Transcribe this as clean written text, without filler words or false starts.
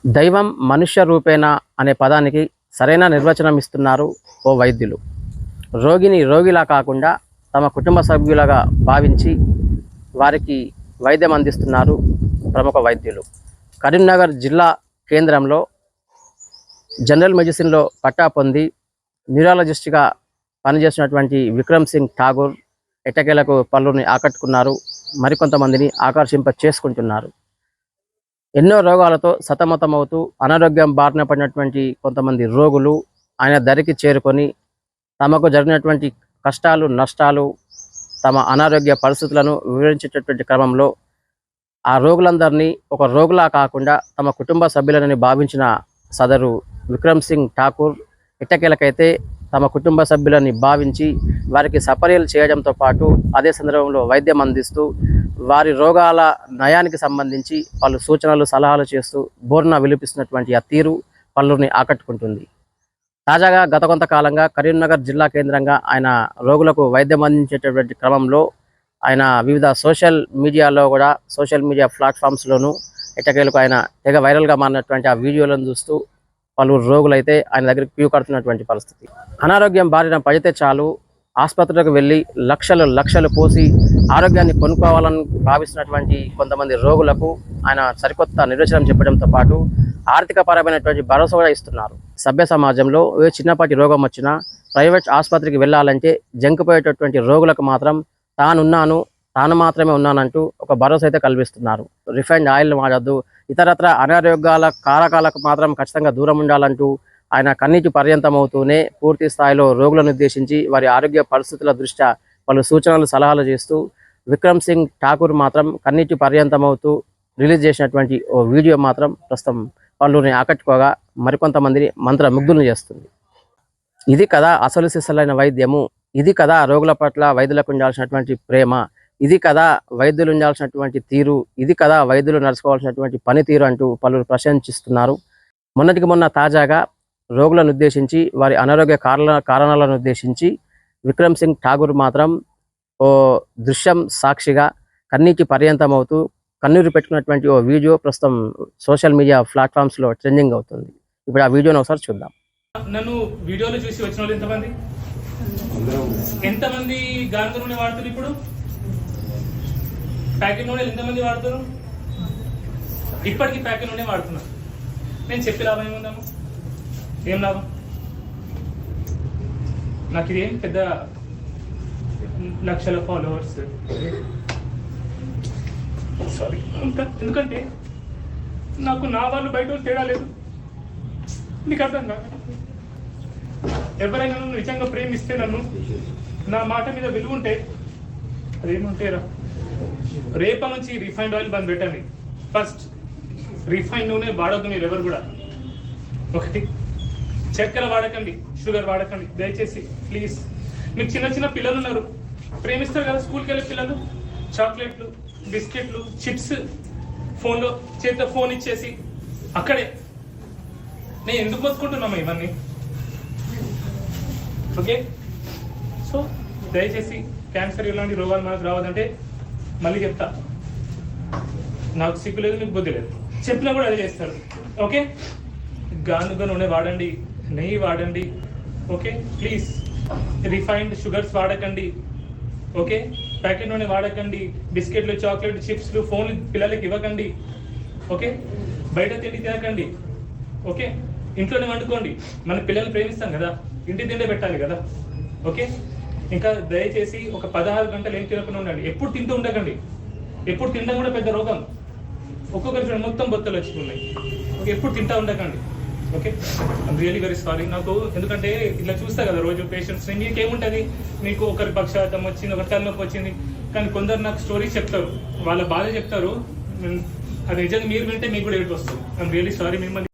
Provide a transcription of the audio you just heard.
దైవం మనుష్య రూపేణ అనే పదానికి సరైన నిర్వచనం ఇస్తున్నారు ఓ వైద్యులు. రోగిని రోగిలా కాకుండా తమ కుటుంబ సభ్యులుగా భావించి వారికి వైద్యం అందిస్తున్నారు ప్రముఖ వైద్యులు. కరీంనగర్ జిల్లా కేంద్రంలో జనరల్ మెడిసిన్లో పట్టా పొంది న్యూరాలజిస్ట్గా పనిచేస్తున్నటువంటి విక్రమ్ సింగ్ ఠాగూర్ ఎట్టకేలకు పలువురిని ఆకట్టుకున్నారు, మరికొంతమందిని ఆకర్షింప చేసుకుంటున్నారు. ఎన్నో రోగాలతో సతమతమవుతూ అనారోగ్యం బారిన పడినటువంటి కొంతమంది రోగులు ఆయన దరికి చేరుకొని తమకు జరిగినటువంటి కష్టాలు నష్టాలు తమ అనారోగ్య పరిస్థితులను వివరించేటటువంటి క్రమంలో ఆ రోగులందరినీ ఒక రోగులా కాకుండా తమ కుటుంబ సభ్యులని భావించిన సదరు విక్రమ్ సింగ్ ఠాకూర్ ఎట్టకేలకైతే తమ కుటుంబ సభ్యులని భావించి వారికి సపర్యలు చేయడంతో పాటు అదే సందర్భంలో వైద్యం అందిస్తూ వారి రోగాల నయానికి సంబంధించి పలు సూచనలు సలహాలు చేస్తూ బోర్న విలిపిస్తున్నటువంటి ఆ తీరు పలువురిని ఆకట్టుకుంటుంది. తాజాగా గత కొంతకాలంగా కరీంనగర్ జిల్లా కేంద్రంగా ఆయన రోగులకు వైద్యం అందించేటటువంటి క్రమంలో ఆయన వివిధ సోషల్ మీడియా ప్లాట్ఫామ్స్లోనూ ఎట్టకేలకు ఆయన తెగ వైరల్గా మారినటువంటి ఆ వీడియోలను చూస్తూ పలువురు రోగులైతే ఆయన దగ్గరికి క్యూ కడుతున్నటువంటి పరిస్థితి. అనారోగ్యం బారిన పడితే చాలు ఆసుపత్రికి వెళ్ళి లక్షలు పోసి ఆరోగ్యాన్ని కొనుక్కోవాలని భావిస్తున్నటువంటి కొంతమంది రోగులకు ఆయన సరికొత్త నిర్వచనం చెప్పడంతో పాటు ఆర్థికపరమైనటువంటి భరోసా కూడా ఇస్తున్నారు. సభ్య సమాజంలో ఏ చిన్నపాటి రోగం వచ్చినా ప్రైవేట్ ఆసుపత్రికి వెళ్ళాలంటే జంకిపోయేటటువంటి రోగులకు మాత్రం తాను మాత్రమే ఉన్నానంటూ ఒక భరోసా అయితే కల్పిస్తున్నారు. రిఫైన్డ్ ఆయిల్ వాడద్దు, ఇతరత్ర అనారోగ్యాల కారకాలకు మాత్రం ఖచ్చితంగా దూరం ఉండాలంటూ ఆయన కన్నీటి పర్యంతమవుతూనే పూర్తి స్థాయిలో రోగులను ఉద్దేశించి వారి ఆరోగ్య పరిస్థితుల దృష్ట్యా పలు సూచనలు సలహాలు చేస్తూ విక్రమ్ సింగ్ ఠాకూర్ మాత్రం కన్నీటి పర్యంతమవుతూ రిలీజ్ చేసినటువంటి ఓ వీడియో మాత్రం ప్రస్తుతం పలువురిని ఆకట్టుకోగా మరికొంతమందిని మంత్రముగ్ధులను చేస్తుంది. ఇది కదా అసలు సిసలైన వైద్యము, ఇది కదా రోగుల పట్ల వైద్యులకు ఉండాల్సినటువంటి ప్రేమ, ఇది కదా వైద్యులు ఉండాల్సినటువంటి తీరు, ఇది కదా వైద్యులు నడుచుకోవాల్సినటువంటి పనితీరు అంటూ పలువురు ప్రశంసిస్తున్నారు. మొన్నటికి మొన్న తాజాగా రోగులను ఉద్దేశించి వారి అనారోగ్య కారణాలను ఉద్దేశించి విక్రమ్ సింగ్ ఠాగూర్ మాత్రం ఓ దృశ్యం సాక్షిగా కన్నీటి పర్యంతమవుతూ కన్నీరు పెట్టుకున్నటువంటి ఓ వీడియో ప్రస్తుతం సోషల్ మీడియా ప్లాట్ఫామ్స్లో ట్రెండింగ్ అవుతుంది. ఇప్పుడు ఆ వీడియోని ఒకసారి చూద్దాం. నన్ను వీడియోలో చూసి వచ్చిన వాళ్ళు ఎంతమంది గానుగ నూనె వాడుతారు? ఇప్పుడు ప్యాకెట్ నూనెలు ఎంతమంది వాడతారు? ఇప్పటికీ ప్యాకెట్ నూనె వాడుతున్నారు. నేను చెప్పే లాభం ఏముందమ్మా? ఏం లాభం? నాకు ఇదేం పెద్ద లక్షల ఫాలోవర్స్ సారీ ఎందుకంటే నాకు నా వాళ్ళు బయట తేడా లేదు. నీకు అర్థం కాదు. ఎవరైనా నన్ను నిజంగా ప్రేమిస్తే, నన్ను నా మాట మీద విలువ ఉంటే, అదేమంటారా, రేపటి నుంచి రిఫైన్డ్ ఆయిల్ బంద్ పెట్టండి. ఫస్ట్ రిఫైన్డ్ నూనె వాడద్దు మీరు ఎవరు కూడా. ఒకటి, చక్కెర వాడకండి, షుగర్ వాడకండి దయచేసి ప్లీజ్. మీకు చిన్న పిల్లలు ఉన్నారు, ప్రేమిస్తారు కదా స్కూల్కి వెళ్ళే పిల్లలు, చాక్లెట్లు బిస్కెట్లు చిప్స్ ఫోన్లో చేతితో ఫోన్ ఇచ్చేసి అక్కడే నేను ఎందుకు బతుకుంటున్నామా ఇవన్నీ? ఓకే, సో దయచేసి క్యాన్సర్ ఇలాంటి రోగాలు మనకు రావద్దంటే మళ్ళీ చెప్తా, నాకు సిగ్గు లేదు, మీకు బుద్ధి లేదు, చెప్పినా కూడా అదే చేస్తారు. ఓకే, గానుగ నూనె వాడండి, నెయ్యి వాడండి. ఓకే ప్లీజ్, రిఫైన్డ్ షుగర్స్ వాడకండి. ఓకే, ప్యాకెట్ నూనె వాడకండి, బిస్కెట్లు చాక్లెట్ చిప్స్లు ఫోన్లు పిల్లలకి ఇవ్వకండి. ఓకే, బయట తిండి తినకండి. ఓకే, ఇంట్లోనే వండుకోండి. మన పిల్లల్ని ప్రేమిస్తాం కదా, ఇంటి తిండే పెట్టాలి కదా. ఓకే, ఇంకా దయచేసి ఒక 16 గంటలు ఏం తినకుండా ఉండండి. ఎప్పుడు తింటూ ఉండకండి. ఎప్పుడు తినడం కూడా పెద్ద రోగం. ఒక్కొక్కరి మొత్తం బొత్తలు వచ్చుకున్నాయి. ఓకే, ఎప్పుడు తింటా ఉండకండి. Okay, I'm really very sorry. నాకు ఎందుకంటే ఇలా చూస్తా కదా రోజు పేషెంట్స్, మీకేముంటుంది, మీకు ఒకరి పక్షవాతం వచ్చింది, ఒకరి తలనొప్పి వచ్చింది, కానీ కొందరు నాకు స్టోరీస్ చెప్తారు, వాళ్ళ బాధ చెప్తారు. అది నిజంగా మీరు వింటే మీకు కూడా ఏడుపు వస్తుంది. ఐమ్ రియలీ సారీ మిమ్మల్ని